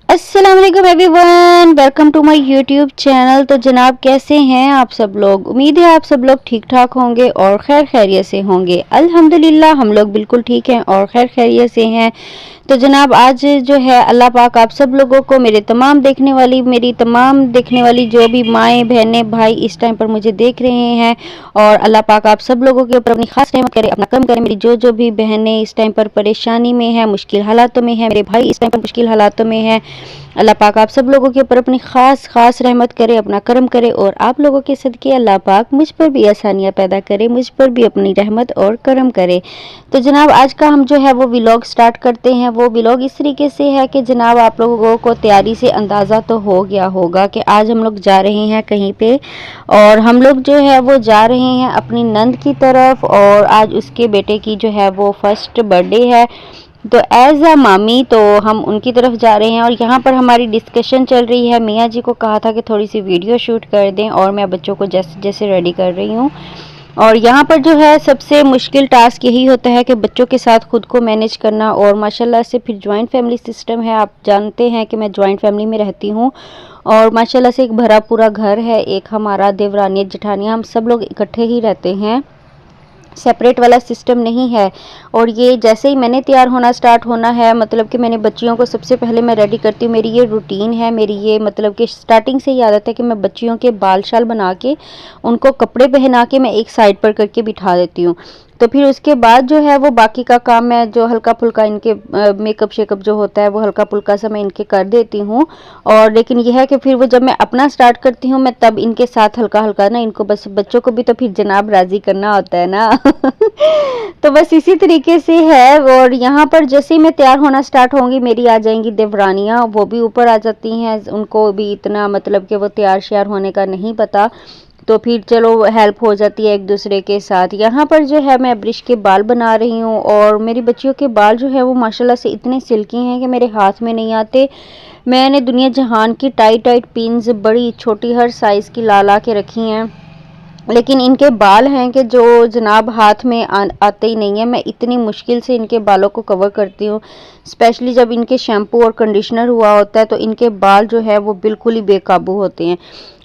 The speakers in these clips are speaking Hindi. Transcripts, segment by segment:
अस्सलाम वालेकुम everyone, welcome to my YouTube channel. तो जनाब कैसे हैं आप सब लोग? उम्मीद है आप सब लोग ठीक ठाक होंगे और खैर खैरियत से होंगे। अल्हम्दुलिल्लाह हम लोग बिल्कुल ठीक हैं और खैर खैरियत से हैं। तो जनाब आज जो है अल्लाह पाक आप सब लोगों को, मेरी तमाम देखने वाली जो भी माएँ बहनें भाई इस टाइम पर मुझे देख रहे हैं, और अल्लाह पाक आप सब लोगों के ऊपर अपनी खास रहमत करे, अपना करम करे। मेरी जो भी बहनें इस टाइम पर परेशानी में है, मुश्किल हालातों में है, मेरे भाई इस टाइम पर मुश्किल हालातों में है, अल्लाह पाक आप सब लोगों के ऊपर अपनी खास रहमत करे, अपना करम करे, और आप लोगों के सदके अल्लाह पाक मुझ पर भी आसानियाँ पैदा करे, मुझ पर भी अपनी रहमत और करम करे। तो जनाब आज का हम जो है वो व्लॉग स्टार्ट करते हैं। वो व्लॉग इस तरीके से है कि जनाब आप लोगों को तैयारी से अंदाज़ा तो हो गया होगा कि आज हम लोग जा रहे हैं कहीं पे, और हम लोग जो है वो जा रहे हैं अपनी नंद की तरफ, और आज उसके बेटे की जो है वो फर्स्ट बर्थडे है। तो एज अ मामी तो हम उनकी तरफ जा रहे हैं, और यहाँ पर हमारी डिस्कशन चल रही है। मियाँ जी को कहा था कि थोड़ी सी वीडियो शूट कर दें, और मैं बच्चों को जैसे जैसे रेडी कर रही हूँ। और यहाँ पर जो है सबसे मुश्किल टास्क यही होता है कि बच्चों के साथ खुद को मैनेज करना, और माशाल्लाह से फिर जॉइंट फैमिली सिस्टम है। आप जानते हैं कि मैं जॉइंट फैमिली में रहती हूँ, और माशाल्लाह से एक भरा पूरा घर है। एक हमारा देवरानी जेठानियाँ, हम सब लोग इकट्ठे ही रहते हैं, सेपरेट वाला सिस्टम नहीं है। और ये जैसे ही मैंने तैयार होना स्टार्ट होना है, मतलब कि मैंने बच्चियों को सबसे पहले मैं रेडी करती हूँ। मेरी ये रूटीन है, मेरी ये मतलब कि स्टार्टिंग से ही आदत है कि मैं बच्चियों के बाल शाल बना के उनको कपड़े पहना के मैं एक साइड पर करके बिठा देती हूँ। तो फिर उसके बाद जो है वो बाकी का काम मैं जो हल्का फुल्का इनके मेकअप शेकअप जो होता है वो हल्का फुल्का सा मैं इनके कर देती हूँ। और लेकिन यह है कि फिर वो जब मैं अपना स्टार्ट करती हूँ मैं तब इनके साथ हल्का हल्का ना इनको, बस बच्चों को भी तो फिर जनाब राज़ी करना होता है ना। तो बस इसी तरीके से है। और यहाँ पर जैसे ही मैं तैयार होना स्टार्ट होंगी, मेरी आ जाएंगी देवरानियाँ, वो भी ऊपर आ जाती हैं। उनको भी इतना मतलब कि वो तैयार श्यार होने का नहीं पता, तो फिर चलो हेल्प हो जाती है एक दूसरे के साथ। यहाँ पर जो है मैं ब्रश के बाल बना रही हूँ, और मेरी बच्चियों के बाल जो है वो माशाल्लाह से इतने सिल्की हैं कि मेरे हाथ में नहीं आते। मैंने दुनिया जहान की टाइट टाइट पिन्स बड़ी छोटी हर साइज़ की ला के रखी हैं, लेकिन इनके बाल हैं कि जो जनाब हाथ में आते ही नहीं है। मैं इतनी मुश्किल से इनके बालों को कवर करती हूँ, स्पेशली जब इनके शैम्पू और कंडीशनर हुआ होता है तो इनके बाल जो है वो बिल्कुल ही बेकाबू होते हैं।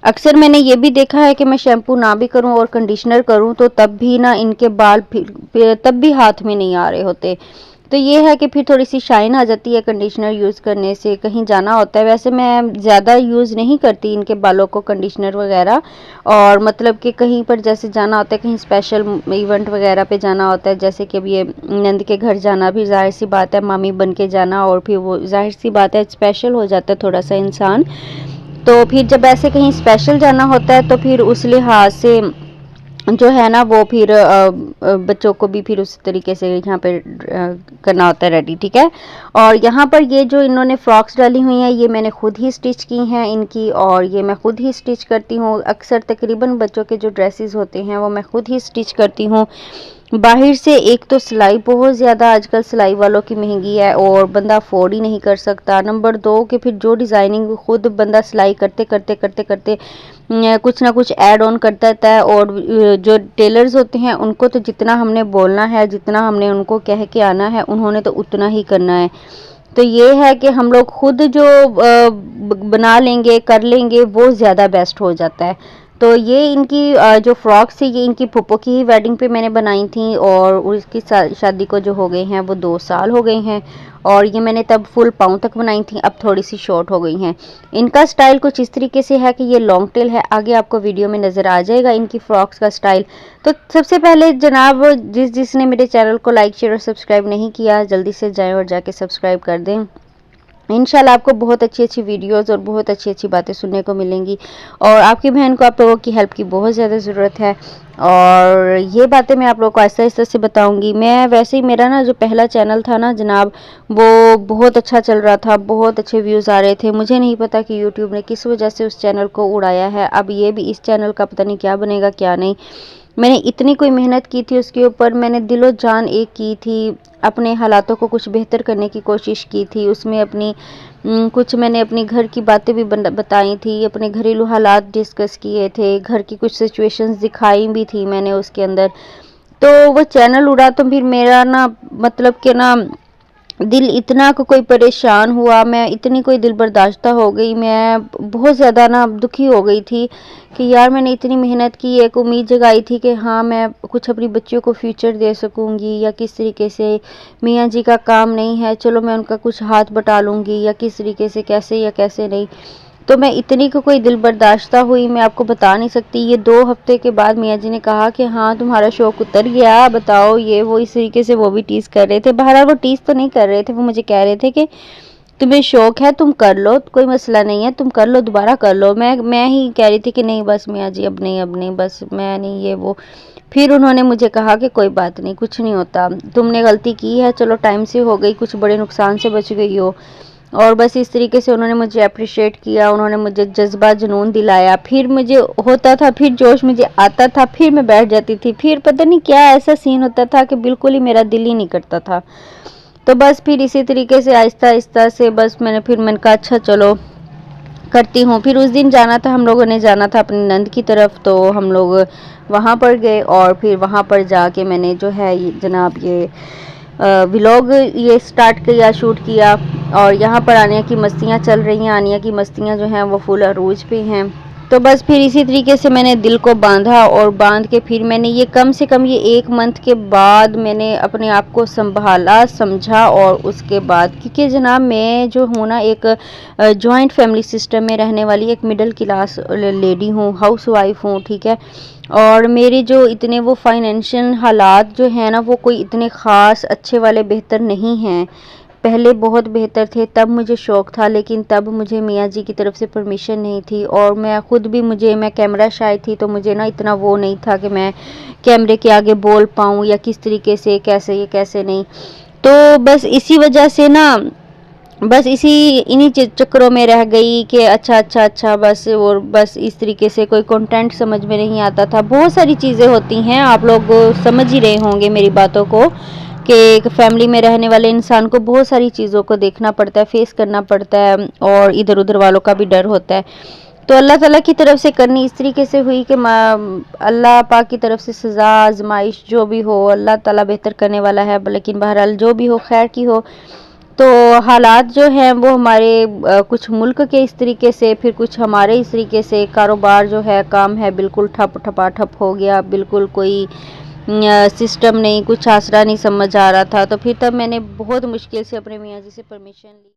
अक्सर मैंने ये भी देखा है कि मैं शैम्पू ना भी करूँ और कंडीशनर करूँ तो तब भी ना इनके बाल फिर तब भी हाथ में नहीं आ रहे होते। तो ये है कि फिर थोड़ी सी शाइन आ जाती है कंडीशनर यूज़ करने से। कहीं जाना होता है, वैसे मैं ज़्यादा यूज़ नहीं करती इनके बालों को कंडीशनर वगैरह, और मतलब कि कहीं पर जैसे जाना होता है, कहीं स्पेशल इवेंट वगैरह पे जाना होता है, जैसे कि अब ये नंद के घर जाना भी ज़ाहिर सी बात है, मामी बन के जाना, और फिर वो ज़ाहिर सी बात है स्पेशल हो जाता है थोड़ा सा इंसान। तो फिर जब ऐसे कहीं स्पेशल जाना होता है तो फिर उस लिहाज से जो है ना वो फिर बच्चों को भी फिर उस तरीके से यहाँ पे करना होता है रेडी, ठीक है। और यहाँ पर ये जो इन्होंने फ्रॉक्स डाली हुई हैं ये मैंने खुद ही स्टिच की हैं इनकी, और ये मैं खुद ही स्टिच करती हूँ। अक्सर तकरीबन बच्चों के जो ड्रेसेस होते हैं वो मैं खुद ही स्टिच करती हूँ बाहर से। एक तो सिलाई बहुत ज़्यादा आजकल सिलाई वालों की महंगी है और बंदा अफोर्ड ही नहीं कर सकता। नंबर 2 कि फिर जो डिज़ाइनिंग खुद बंदा सिलाई करते करते करते करते कुछ ना कुछ ऐड ऑन करता रहता है, और जो टेलर्स होते हैं उनको तो जितना हमने बोलना है, जितना हमने उनको कह के आना है, उन्होंने तो उतना ही करना है। तो ये है कि हम लोग खुद जो बना लेंगे कर लेंगे वो ज़्यादा बेस्ट हो जाता है। तो ये इनकी जो फ्रॉक्स थी ये इनकी फूफो की ही वेडिंग पे मैंने बनाई थी, और उसकी शादी को जो हो गए हैं वो 2 साल हो गए हैं, और ये मैंने तब फुल पाँव तक बनाई थी, अब थोड़ी सी शॉर्ट हो गई हैं। इनका स्टाइल कुछ इस तरीके से है कि ये लॉन्ग टेल है, आगे आपको वीडियो में नज़र आ जाएगा इनकी फ्रॉक्स का स्टाइल। तो सबसे पहले जनाब जिसने मेरे चैनल को लाइक शेयर और सब्सक्राइब नहीं किया जल्दी से जाएँ और जाके सब्सक्राइब कर दें। इंशाल्लाह आपको बहुत अच्छी वीडियोस और बहुत अच्छी बातें सुनने को मिलेंगी, और आपकी बहन को आप लोगों की हेल्प की बहुत ज़्यादा ज़रूरत है, और ये बातें मैं आप लोगों को आहिस्ता आहिस्ता से बताऊंगी। मैं वैसे ही मेरा ना जो पहला चैनल था ना जनाब वो बहुत अच्छा चल रहा था, बहुत अच्छे व्यूज़ आ रहे थे। मुझे नहीं पता कि यूट्यूब ने किस वजह से उस चैनल को उड़ाया है। अब ये भी इस चैनल का पता नहीं क्या बनेगा क्या नहीं। मैंने इतनी कोई मेहनत की थी उसके ऊपर, मैंने दिलो जान एक की थी, अपने हालातों को कुछ बेहतर करने की कोशिश की थी। उसमें अपनी कुछ मैंने अपनी घर की बातें भी बताई थी, अपने घरेलू हालात डिस्कस किए थे, घर की कुछ सिचुएशंस दिखाई भी थी मैंने उसके अंदर। तो वो चैनल उड़ा तो फिर मेरा ना मतलब कि ना दिल इतना कोई परेशान हुआ, मैं इतनी कोई दिल बर्दाश्ता हो गई, मैं बहुत ज़्यादा ना दुखी हो गई थी कि यार मैंने इतनी मेहनत की, एक उम्मीद जगाई थी कि हाँ मैं कुछ अपनी बच्चियों को फ्यूचर दे सकूँगी या किस तरीके से, मियाँ जी का काम नहीं है, चलो मैं उनका कुछ हाथ बटा लूँगी या किस तरीके से, कैसे या कैसे नहीं। तो मैं इतनी को कोई दिल बर्दाश्ता हुई, मैं आपको बता नहीं सकती। ये 2 हफ्ते के बाद मियाँ जी ने कहा कि हाँ तुम्हारा शौक उतर गया, बताओ ये वो, इस तरीके से वो भी टीज़ कर रहे थे। बहरहाल वो टीज़ तो नहीं कर रहे थे, वो मुझे कह रहे थे कि तुम्हें शौक है तुम कर लो, कोई मसला नहीं है, तुम कर लो, दोबारा कर लो। मैं ही कह रही थी कि नहीं बस मियाँ जी अब नहीं, अब नहीं, बस मैं नहीं, ये वो। फिर उन्होंने मुझे कहा कि कोई बात नहीं, कुछ नहीं होता, तुमने गलती की है, चलो टाइम से हो गई, कुछ बड़े नुकसान से बच गई हो। और बस इस तरीके से उन्होंने मुझे अप्रिशिएट किया, उन्होंने मुझे जज्बा जुनून दिलाया। फिर मुझे होता था, फिर जोश मुझे आता था, फिर मैं बैठ जाती थी, फिर पता नहीं क्या ऐसा सीन होता था कि बिल्कुल ही मेरा दिल ही नहीं करता था। तो बस फिर इसी तरीके से आहिस्ता आहिस्ता से बस मैंने कहा अच्छा चलो करती हूँ। फिर उस दिन जाना था, हम लोगों ने जाना था अपनी नंद की तरफ, तो हम लोग वहाँ पर गए और फिर वहाँ पर जाके मैंने जो है जनाब ये व्लॉग ये स्टार्ट किया, शूट किया। और यहाँ पर आनिया की मस्तियाँ चल रही हैं, आनिया की मस्तियाँ जो हैं वो फुल अरूज पे हैं। तो बस फिर इसी तरीके से मैंने दिल को बांधा और बांध के फिर मैंने ये कम से कम ये 1 मंथ के बाद मैंने अपने आप को संभाला, समझा। और उसके बाद क्योंकि जनाब मैं जो हूँ ना एक जॉइंट फैमिली सिस्टम में रहने वाली एक मिडिल क्लास लेडी हूँ, हाउस वाइफ हूँ, ठीक है। और मेरे जो इतने वो फाइनेंशियल हालात जो हैं ना वो कोई इतने ख़ास अच्छे वाले बेहतर नहीं हैं। पहले बहुत बेहतर थे, तब मुझे शौक़ था, लेकिन तब मुझे मियाँ जी की तरफ से परमिशन नहीं थी और मैं ख़ुद भी मैं कैमरा शाय थी, तो मुझे ना इतना वो नहीं था कि मैं कैमरे के आगे बोल पाऊँ या किस तरीके से, कैसे ये कैसे नहीं। तो बस इसी वजह से ना बस इन्हीं चक्करों में रह गई कि अच्छा बस, और बस इस तरीके से कोई कंटेंट समझ में नहीं आता था। बहुत सारी चीज़ें होती हैं, आप लोग समझ ही रहे होंगे मेरी बातों को कि एक फैमिली में रहने वाले इंसान को बहुत सारी चीज़ों को देखना पड़ता है, फेस करना पड़ता है और इधर उधर वालों का भी डर होता है। तो अल्लाह ताला की तरफ से करनी इस तरीके से हुई कि अल्लाह पाक की तरफ से सज़ा आजमाइश जो भी हो अल्लाह ताला बेहतर करने वाला है, लेकिन बहरहाल जो भी हो खैर की हो। तो हालात जो हैं वो हमारे कुछ मुल्क के इस तरीके से, फिर कुछ हमारे इस तरीके से, कारोबार जो है, काम है, बिल्कुल ठप हो गया, बिल्कुल कोई सिस्टम नहीं, कुछ आसरा नहीं समझ आ रहा था। तो फिर तब मैंने बहुत मुश्किल से अपने मियाँ जी से परमिशन ली।